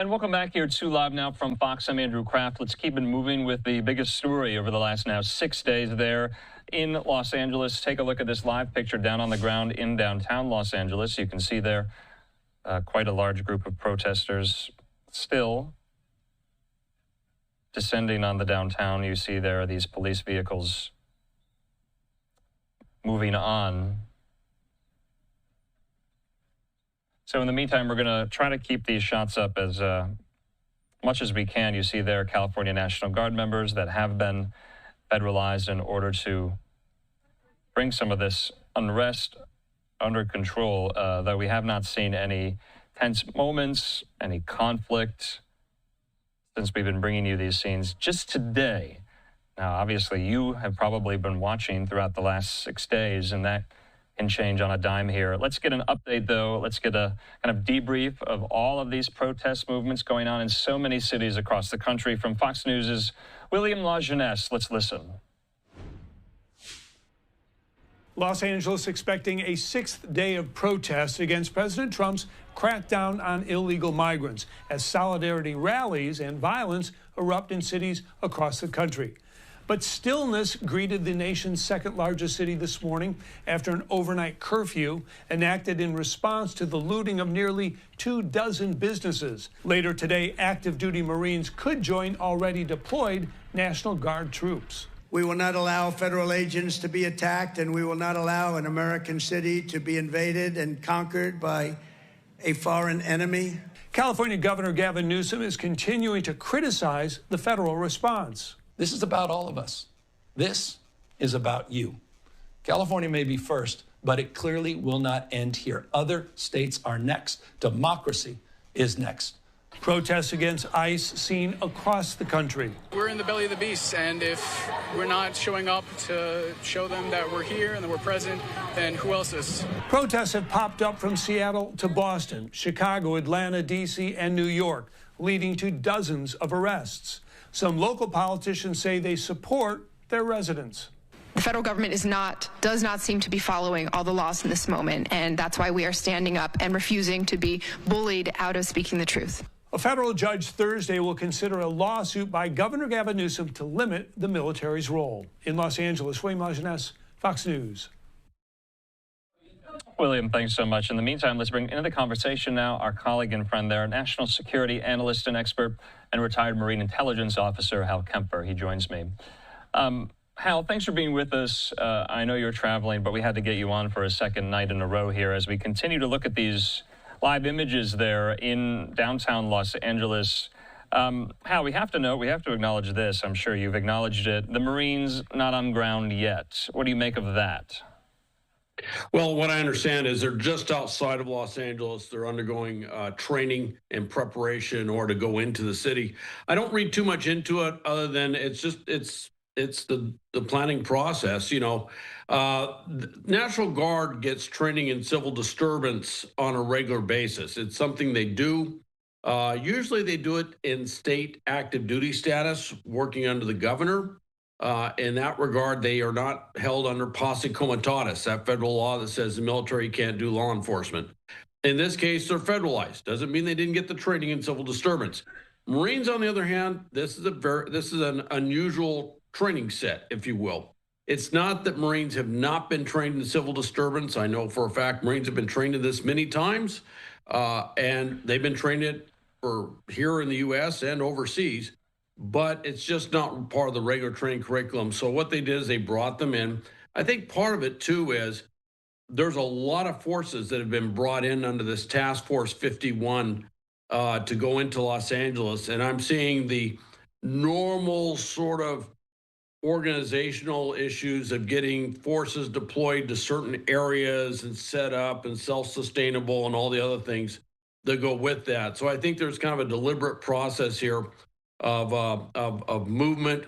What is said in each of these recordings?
And welcome back here to Live Now from Fox. I'm Andrew Kraft. Let's keep it moving with the biggest story over the last now 6 days there in Los Angeles. Take a look at this live picture down on the ground in downtown Los Angeles. You can see there quite a large group of protesters still descending on the downtown. You see there are these police vehicles moving on. So in the meantime, we're going to try to keep these shots up as much as we can. You see there California National Guard members that have been federalized in order to bring some of this unrest under control, though we have not seen any tense moments, any conflict since we've been bringing you these scenes just today. Now, obviously, you have probably been watching throughout the last 6 days, and that can change on a dime here. Let's get an update, though. Let's get a kind of debrief of all of these protest movements going on in so many cities across the country. From Fox News' William LaJeunesse. Let's listen. Los Angeles expecting a 6th day of protests against President Trump's crackdown on illegal migrants as solidarity rallies and violence erupt in cities across the country. But stillness greeted the nation's second largest city this morning after an overnight curfew enacted in response to the looting of nearly 24 businesses. Later today, active duty Marines could join already deployed National Guard troops. We will not allow federal agents to be attacked, and we will not allow an American city to be invaded and conquered by a foreign enemy. California Governor Gavin Newsom is continuing to criticize the federal response. This is about all of us. This is about you. California may be first, but it clearly will not end here. Other states are next. Democracy is next. Protests against ICE seen across the country. We're in the belly of the beast, and if we're not showing up to show them that we're here and that we're present, then who else is? Protests have popped up from Seattle to Boston, Chicago, Atlanta, D.C., and New York, leading to dozens of arrests. Some local politicians say they support their residents. The federal government does not seem to be following all the laws in this moment, and that's why we are standing up and refusing to be bullied out of speaking the truth. A federal judge Thursday will consider a lawsuit by Governor Gavin Newsom to limit the military's role. In Los Angeles, William LaJeunesse, Fox News. William, thanks so much. In the meantime, let's bring into the conversation now our colleague and friend there, national security analyst and expert and retired Marine intelligence officer, Hal Kemper. He joins me. Hal, thanks for being with us. I know you're traveling, but we had to get you on for a second night in a row here as we continue to look at these live images there in downtown Los Angeles. Hal, we have to acknowledge this. I'm sure you've acknowledged it. The Marines not on ground yet. What do you make of that? Well, what I understand is they're just outside of Los Angeles. They're undergoing training and preparation in order to go into the city. I don't read too much into it other than it's the planning process. You know, the National Guard gets training in civil disturbance on a regular basis. It's something they do. Usually they do it in state active duty status, working under the governor. In that regard, they are not held under posse comitatus, that federal law that says the military can't do law enforcement. In this case, they're federalized. Doesn't mean they didn't get the training in civil disturbance. Marines, on the other hand, this is an unusual training set, if you will. It's not that Marines have not been trained in civil disturbance. I know for a fact Marines have been trained in this many times, and they've been trained it for here in the U.S. and overseas. But it's just not part of the regular training curriculum. So what they did is they brought them in. I think part of it, too, is there's a lot of forces that have been brought in under this Task Force 51 to go into Los Angeles. And I'm seeing the normal sort of organizational issues of getting forces deployed to certain areas and set up and self-sustainable and all the other things that go with that. So I think there's kind of a deliberate process here of movement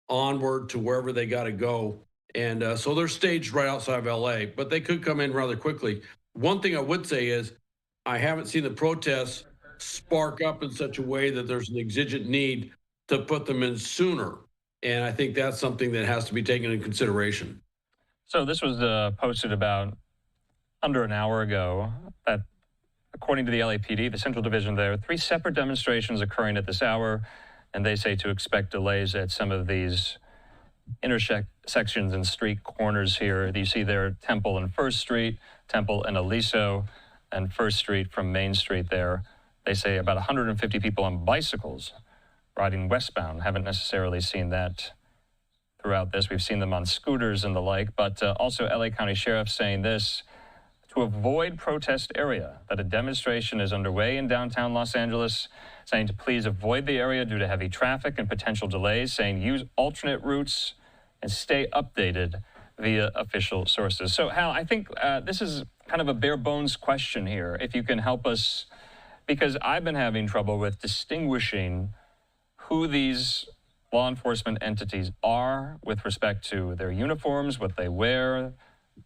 onward to wherever they got to go. And so they're staged right outside of LA, but they could come in rather quickly. One thing I would say is I haven't seen the protests spark up in such a way that there's an exigent need to put them in sooner. And I think that's something that has to be taken into consideration. So this was posted about under an hour ago that according to the LAPD, the Central Division there, 3 separate demonstrations occurring at this hour, and they say to expect delays at some of these intersections and street corners here. You see there Temple and First Street, Temple and Aliso, and First Street from Main Street there. They say about 150 people on bicycles riding westbound. Haven't necessarily seen that throughout this. We've seen them on scooters and the like, but also LA County Sheriff saying this: to avoid protest area, that a demonstration is underway in downtown Los Angeles, saying to please avoid the area due to heavy traffic and potential delays, saying use alternate routes and stay updated via official sources. So, Hal, I think this is kind of a bare bones question here, if you can help us, because I've been having trouble with distinguishing who these law enforcement entities are with respect to their uniforms, what they wear,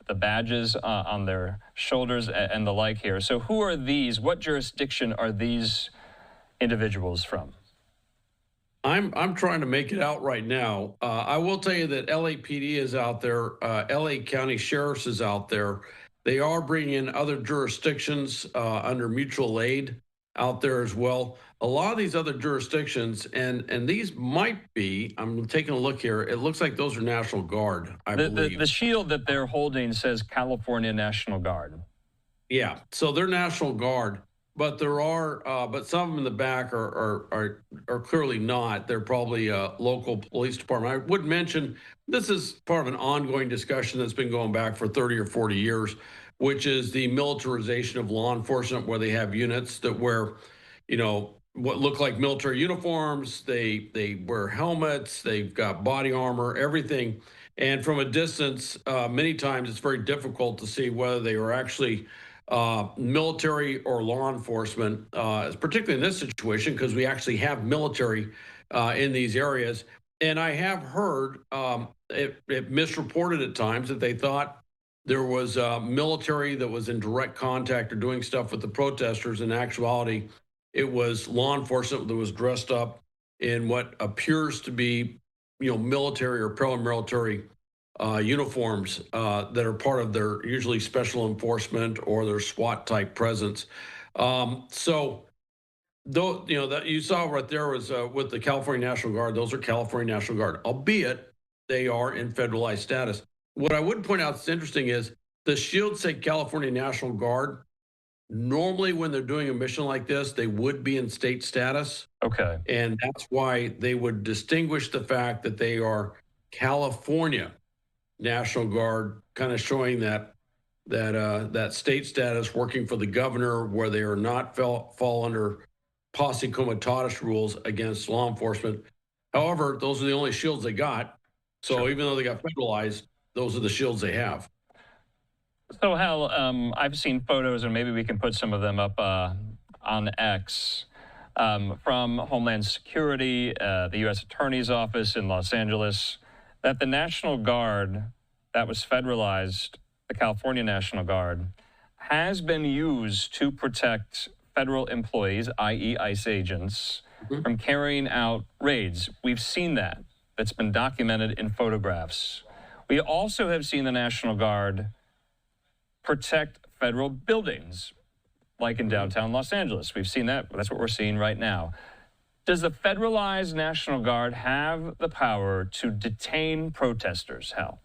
the badges on their shoulders and the like here. So who are these? What jurisdiction are these individuals from? I'm trying to make it out right now. I will tell you that LAPD is out there. LA County Sheriff's is out there. They are bringing in other jurisdictions under mutual aid out there as well. A lot of these other jurisdictions, and these might be, I'm taking a look here, it looks like those are National Guard, I believe. The shield that they're holding says California National Guard. Yeah. So they're National Guard, but there are, but some of them in the back are clearly not. They're probably local police department. I would mention this is part of an ongoing discussion that's been going back for 30 or 40 years, which is the militarization of law enforcement, where they have units that wear, you know, what look like military uniforms. They wear helmets. They've got body armor, everything. And from a distance, many times it's very difficult to see whether they are actually military or law enforcement, particularly in this situation, because we actually have military in these areas. And I have heard it misreported at times that they thought there was military that was in direct contact or doing stuff with the protesters. In actuality, it was law enforcement that was dressed up in what appears to be, you know, military or paramilitary uniforms that are part of their usually special enforcement or their SWAT type presence. So, though, you know, that you saw right there was with the California National Guard. Those are California National Guard, albeit they are in federalized status. What I would point out that's interesting is the shields say California National Guard. Normally, when they're doing a mission like this, they would be in state status. Okay. And that's why they would distinguish the fact that they are California National Guard, kind of showing that state status, working for the governor, where they are not fall under posse comitatus rules against law enforcement. However, those are the only shields they got. So Sure. even though they got federalized, those are the shields they have. So, Hal, I've seen photos, and maybe we can put some of them up on X, from Homeland Security, the U.S. Attorney's Office in Los Angeles, that the National Guard that was federalized, the California National Guard, has been used to protect federal employees, i.e. ICE agents, from carrying out raids. We've seen that. That's been documented in photographs. We also have seen the National Guard protect federal buildings, like in downtown Los Angeles. We've seen that. That's what we're seeing right now. Does the federalized National Guard have the power to detain protesters, Hal?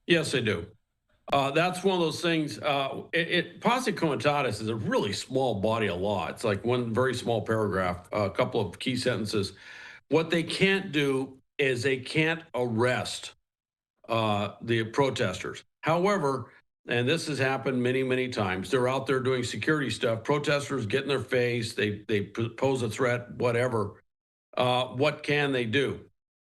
Yes, they do. That's one of those things. Posse comitatus is a really small body of law. It's like one very small paragraph, a couple of key sentences. What they can't do is they can't arrest the protesters. However, and this has happened many, many times, they're out there doing security stuff. Protesters get in their face. They pose a threat, whatever. What can they do?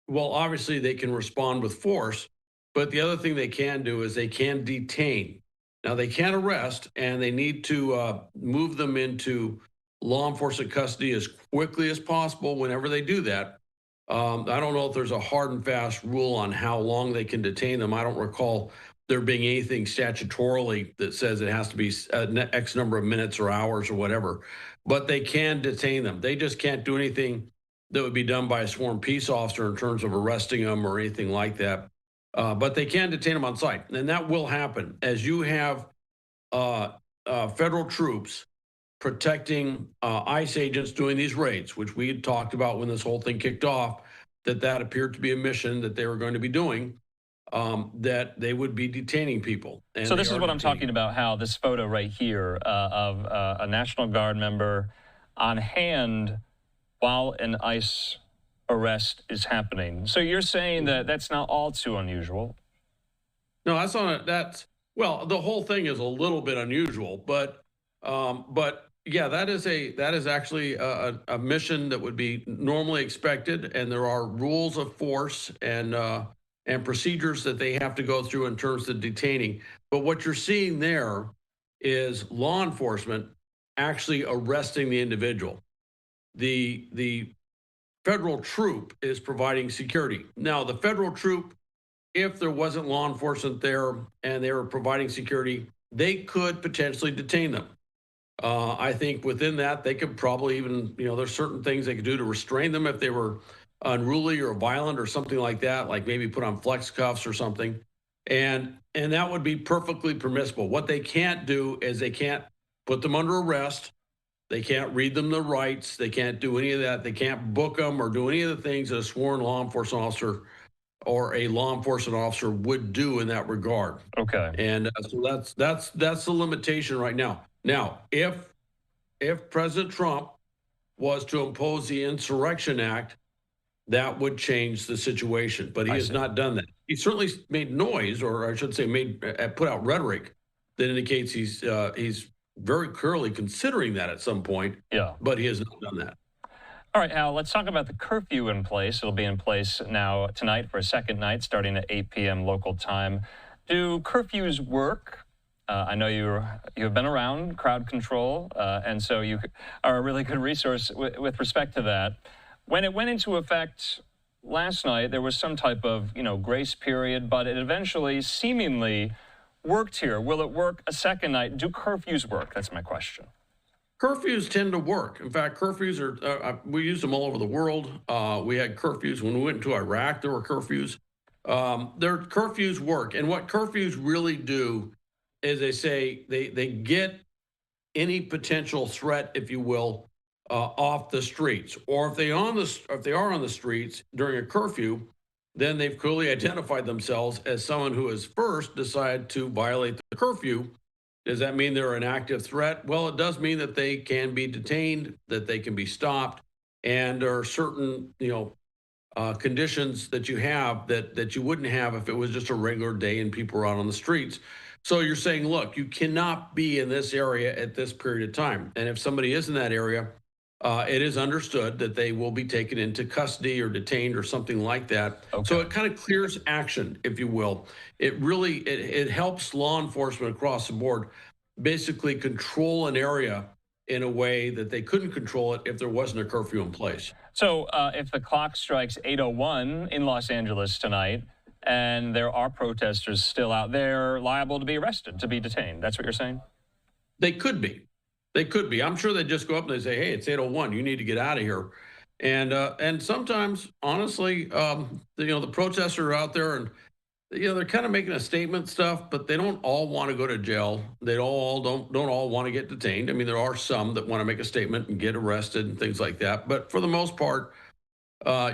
Well, obviously, they can respond with force. But the other thing they can do is they can detain. Now, they can't arrest, and they need to move them into law enforcement custody as quickly as possible whenever they do that. I don't know if there's a hard and fast rule on how long they can detain them. I don't recall there being anything statutorily that says it has to be X number of minutes or hours or whatever. But they can detain them. They just can't do anything that would be done by a sworn peace officer in terms of arresting them or anything like that. But they can detain them on site, and that will happen as you have federal troops protecting ICE agents doing these raids, which we had talked about when this whole thing kicked off, that appeared to be a mission that they were going to be doing, that they would be detaining people. And so this is what I'm talking about, how this photo right here of a National Guard member on hand while an ICE arrest is happening. So you're saying that that's not all too unusual? No, that's not. Well, the whole thing is a little bit unusual, but yeah, that is actually a mission that would be normally expected, and there are rules of force and procedures that they have to go through in terms of detaining. But what you're seeing there is law enforcement actually arresting the individual. The federal troop is providing security. Now, the federal troop, if there wasn't law enforcement there and they were providing security, they could potentially detain them. I think within that, they could probably even, there's certain things they could do to restrain them if they were unruly or violent or something like that, like maybe put on flex cuffs or something. And that would be perfectly permissible. What they can't do is they can't put them under arrest. They can't read them the rights. They can't do any of that. They can't book them or do any of the things that a sworn law enforcement officer or a law enforcement officer would do in that regard. Okay. And so that's the limitation right now. Now, if President Trump was to impose the Insurrection Act, that would change the situation. But he has not done that. He certainly made noise, or I should say, put out rhetoric that indicates he's very clearly considering that at some point. Yeah. But he has not done that. All right, Al, let's talk about the curfew in place. It'll be in place now tonight for a second night, starting at 8 p.m. local time. Do curfews work? I know you've been around crowd control, and so you are a really good resource with respect to that. When it went into effect last night, there was some type of, grace period, but it eventually seemingly worked here. Will it work a second night? Do curfews work? That's my question. Curfews tend to work. In fact, curfews we use them all over the world. We had curfews when we went to Iraq. There were curfews. Curfews work. And what curfews really do is they get any potential threat, if you will, off the streets. Or if they are on the streets during a curfew, then they've clearly identified themselves as someone who has first decided to violate the curfew. Does that mean they're an active threat? Well, it does mean that they can be detained, that they can be stopped, and there are certain, conditions that you have that you wouldn't have if it was just a regular day and people were out on the streets. So you're saying, look, you cannot be in this area at this period of time. And if somebody is in that area, it is understood that they will be taken into custody or detained or something like that. Okay. So it kind of clears action, if you will. It really, it helps law enforcement across the board basically control an area in a way that they couldn't control it if there wasn't a curfew in place. So if the clock strikes 8:01 in Los Angeles tonight, and there are protesters still out there liable to be arrested, to be detained, that's what you're saying? They could be. They could be. I'm sure they just go up and they say, hey, it's 8:01. You need to get out of here. And sometimes, honestly, the protesters are out there and, they're kind of making a statement stuff, but they don't all want to go to jail. They don't all want to get detained. I mean, there are some that want to make a statement and get arrested and things like that. But for the most part,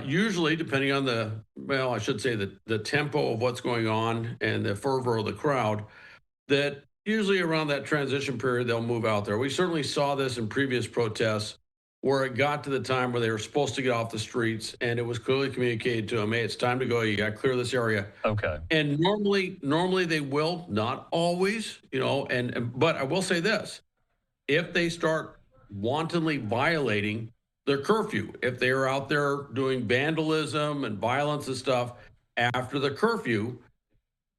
usually, depending on the tempo of what's going on and the fervor of the crowd, that usually around that transition period, they'll move out there. We certainly saw this in previous protests where it got to the time where they were supposed to get off the streets and it was clearly communicated to them, hey, it's time to go. You got to clear this area. Okay. And normally they will, not always, but I will say this, if they start wantonly violating their curfew, if they are out there doing vandalism and violence and stuff after the curfew,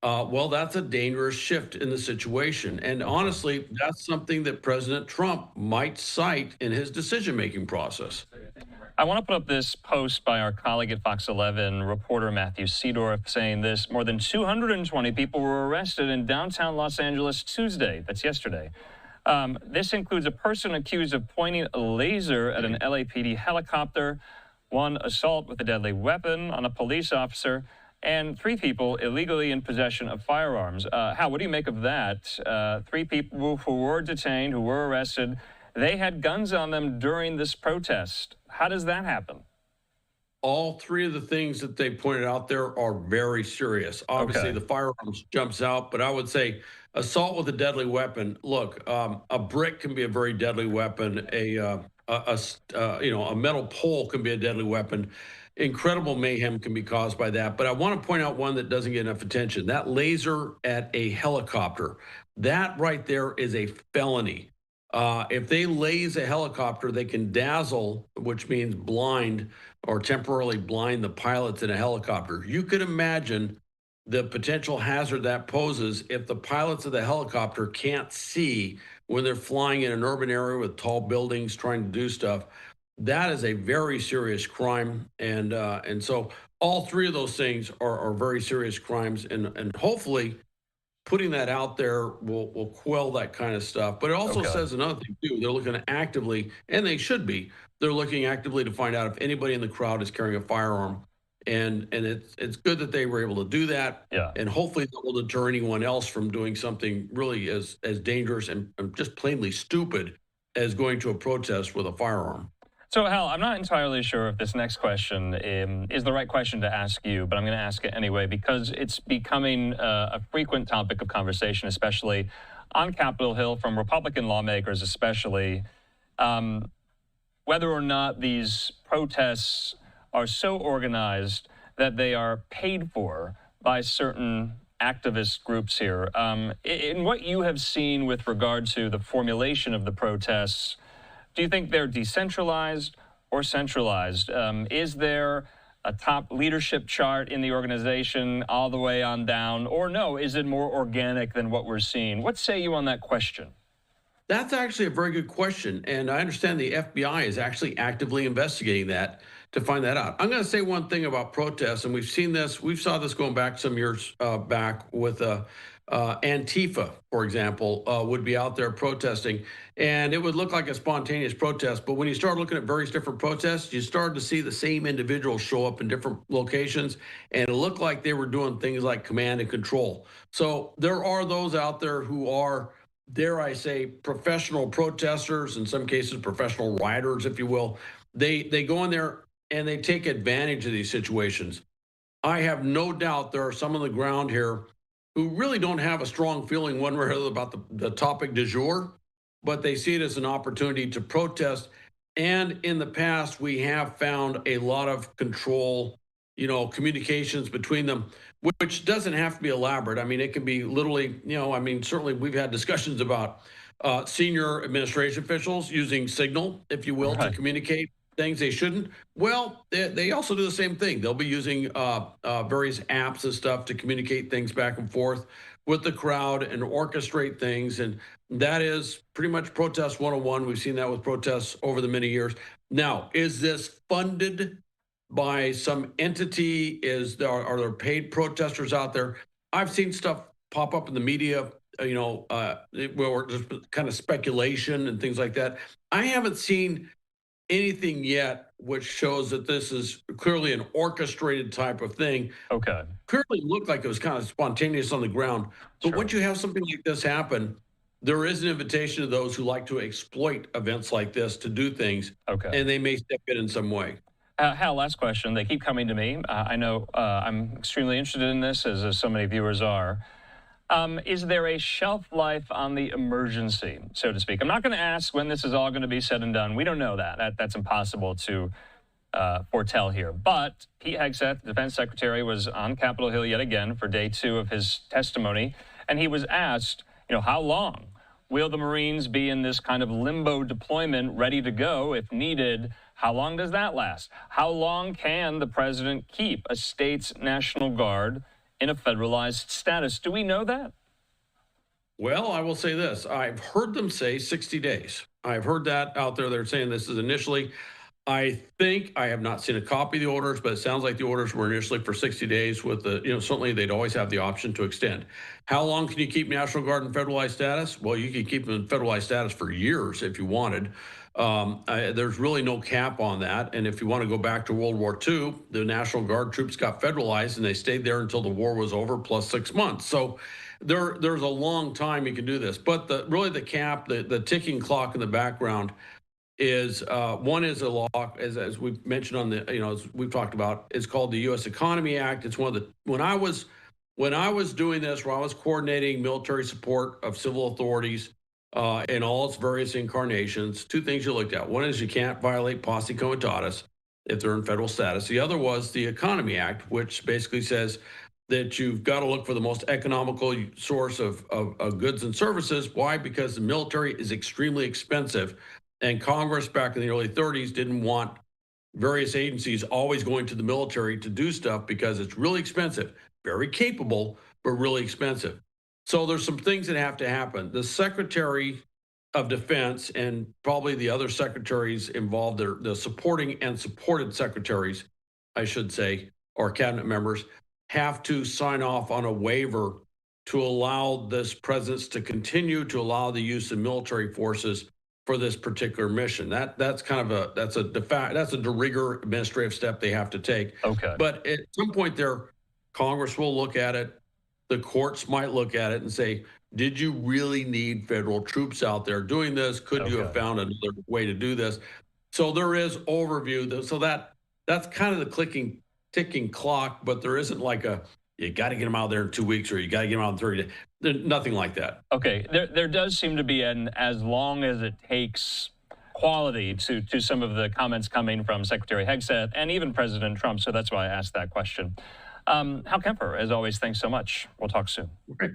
well, that's a dangerous shift in the situation. And honestly, that's something that President Trump might cite in his decision-making process. I want to put up this post by our colleague at Fox 11, reporter Matthew Seedorf, saying this: more than 220 people were arrested in downtown Los Angeles Tuesday. That's yesterday. This includes a person accused of pointing a laser at an LAPD helicopter, one assault with a deadly weapon on a police officer, and 3 people illegally in possession of firearms. Hal, what do you make of that? 3 people who were detained, who were arrested. they had guns on them during this protest. How does that happen? All three of the things that they pointed out there are very serious. Obviously, Okay. the firearms jumps out, but I would say assault with a deadly weapon. Look, a brick can be a very deadly weapon. A metal pole can be a deadly weapon. Incredible mayhem can be caused by that. But I want to point out one that doesn't get enough attention. That laser at a helicopter. That right there is a felony. If they laze a helicopter, they can dazzle, which means blind or temporarily blind the pilots in a helicopter. You could imagine the potential hazard that poses if the pilots of the helicopter can't see when they're flying in an urban area with tall buildings trying to do stuff. That is a very serious crime, and so all three of those things are very serious crimes, and hopefully putting that out there will quell that kind of stuff. But it also Okay. says another thing too. They're looking actively, and they should be. They're looking actively to find out if anybody in the crowd is carrying a firearm, and it's good that they were able to do that. Yeah. And hopefully that will deter anyone else from doing something really as dangerous and just plainly stupid as going to a protest with a firearm. So, Hal, I'm not entirely sure if this next question is the right question to ask you, but I'm going to ask it anyway because it's becoming a frequent topic of conversation, especially on Capitol Hill, from Republican lawmakers especially, whether or not these protests are so organized that they are paid for by certain activist groups here. In what you have seen with regard to the formulation of the protests, do you think they're decentralized or centralized? Is there a top leadership chart in the organization all the way on down? Or no, is it more organic than what we're seeing? What say you on that question? That's actually a very good question. And I understand the FBI is actually actively investigating that to find that out. I'm going to say one thing about protests, and we've seen this, we saw this going back some years back with Antifa, for example, would be out there protesting, and it would look like a spontaneous protest. But when you start looking at various different protests, you started to see the same individuals show up in different locations, and it looked like they were doing things like command and control. So there are those out there who are, dare I say, professional protesters, in some cases professional rioters, if you will. They go in there and they take advantage of these situations. I have no doubt there are some on the ground here who really don't have a strong feeling one way or another about the topic du jour, but they see it as an opportunity to protest. And in the past, we have found a lot of control, communications between them, which doesn't have to be elaborate. I mean, it can be literally, certainly we've had discussions about senior administration officials using Signal, if you will, to communicate things they shouldn't. Well, they also do the same thing. They'll be using various apps and stuff to communicate things back and forth with the crowd and orchestrate things. And that is pretty much protest 101. We've seen that with protests over the many years. Now, is this funded by some entity? Are there paid protesters out there? I've seen stuff pop up in the media, where just kind of speculation and things like that. I haven't seen anything yet which shows that this is clearly an orchestrated type of thing. Okay. Clearly looked like it was kind of spontaneous on the ground. But once you have something like this happen, there is an invitation to those who like to exploit events like this to do things. Okay. And they may step in some way. Hal, last question. They keep coming to me. I know I'm extremely interested in this, as so many viewers are. Is there a shelf life on the emergency, so to speak? I'm not going to ask when this is all going to be said and done. We don't know that. That's impossible to foretell here. But Pete Hegseth, the defense secretary, was on Capitol Hill yet again for day 2 of his testimony. And he was asked, how long will the Marines be in this kind of limbo deployment, ready to go if needed? How long does that last? How long can the president keep a state's National Guard in a federalized status? Do we know that? Well, I will say this. I've heard them say 60 days. I've heard that out there. They're saying this is initially. I think I have not seen a copy of the orders, but it sounds like the orders were initially for 60 days with certainly they'd always have the option to extend. How long can you keep National Guard in federalized status? Well, you could keep them in federalized status for years if you wanted. There's really no cap on that. And if you want to go back to World War II, the National Guard troops got federalized and they stayed there until the war was over, plus 6 months. So there's a long time you can do this. But really the cap, the ticking clock in the background is one is a law, as we've mentioned on the, as we've talked about, it's called the U.S. Economy Act. It's one of the, when I was doing this, where I was coordinating military support of civil authorities in all its various incarnations, two things you looked at. One is you can't violate posse comitatus if they're in federal status. The other was the Economy Act, which basically says that you've got to look for the most economical source of goods and services. Why? Because the military is extremely expensive. And Congress back in the early 30s didn't want various agencies always going to the military to do stuff because it's really expensive, very capable, but really expensive. So there's some things that have to happen. The Secretary of Defense and probably the other secretaries involved, the supporting and supported secretaries, I should say, or cabinet members, have to sign off on a waiver to allow this presence to continue to allow the use of military forces for this particular mission. That's kind of that's a de rigueur administrative step they have to take. Okay. But at some point there, Congress will look at it. The courts might look at it and say, did you really need federal troops out there doing this? Could you have found another way to do this? So there is overview. So that's kind of the ticking clock, but there isn't like you got to get them out there in 2 weeks or you got to get them out in 30 days. There's nothing like that. Okay. There does seem to be an as long as it takes quality to some of the comments coming from Secretary Hegseth and even President Trump. So that's why I asked that question. Hal Kemper, as always, thanks so much. We'll talk soon. Okay.